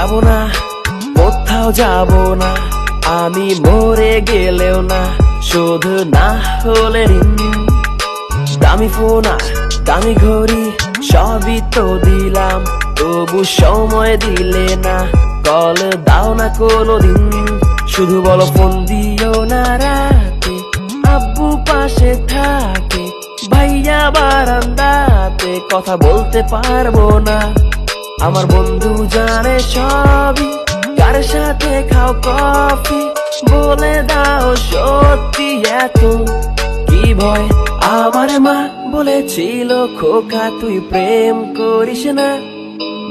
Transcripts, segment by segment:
যাব না, কোথাও যাব না, আমি মরে গেলেও না, শুধু না হলে ঋণ। দামি ফোন আর দামি ঘড়ি সবই তো দিলাম, তবু সময় দিলে না, কল দাও না কোনোদিন। শুধু বলো ফোন দিও না রাতে, আব্বু পাশে থাকে, ভাইয়া বারান্দাতে, কথা বলতে পারবো না। আমার বন্ধু জানে সবই, কার সাথে খাও কফি, বলে দাও সত্যি এত কি ভয়। আমার মা বলেছিল খোকা তুই প্রেম করিস না,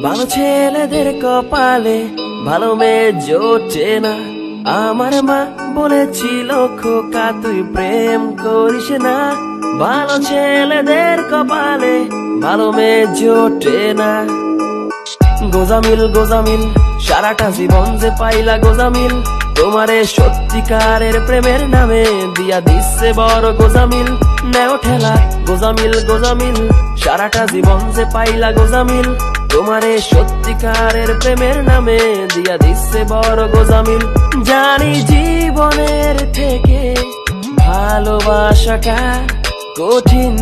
ভালো ছেলেদের কপালে ভালো মেয়ে জোটে না। আমার মা বলেছিল খোকা তুই প্রেম করিস না, ভালো ছেলেদের কপালে ভালো মেয়ে জোটে না। গোজামিল গোজামিল সারাটা জীবন যে পাইলা গোজামিল, তোমারে সত্যিকারের প্রেমের নামে দিয়া দিচ্ছে বড় গোজামিল। নেও ঠেলা গোজামিল গোজামিল সারাটা জীবন যে পাইলা গোজামিল, তোমারে সত্যিকারের প্রেমের নামে দিয়া দিচ্ছে বড় গোজামিল। জানি জীবনের থেকে ভালোবাসাটা কঠিন,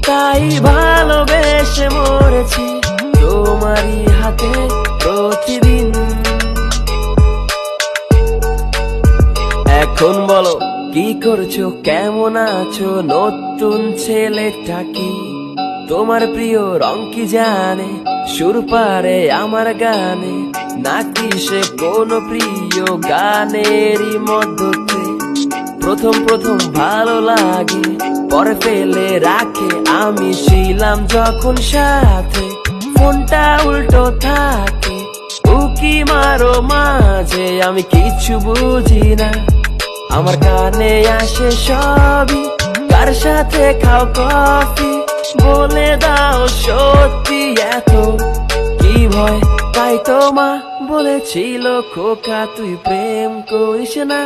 তাই ভালোবেসে মরেছি তোমারই হাতে প্রতিদিন। এখন বলো কি করছো, কেমন আছো, নতুন ছেলেটা কি তোমার প্রিয় রং কি জানে, সুর পারে আমার গানে, নাকি সে কোন প্রিয় গানেরই মধ্যে। প্রথম প্রথম ভালো লাগে, পরে ফেলে রাখে, আমি ছিলাম যখন সাথে, ফোনটা উল্টো থাকে, উকি মারো মাঝে, আমি কিছু বুঝি না। আমার কানে আসে সবই, কার সাথে খাও কফি, বলে দাও সত্যি এত কি ভয়। তাই তো মা বলেছিল খোকা তুই প্রেম করিস না,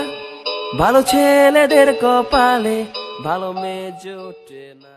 ভালো ছেলেদের কপালে ভালো মেয়ে জোটে না।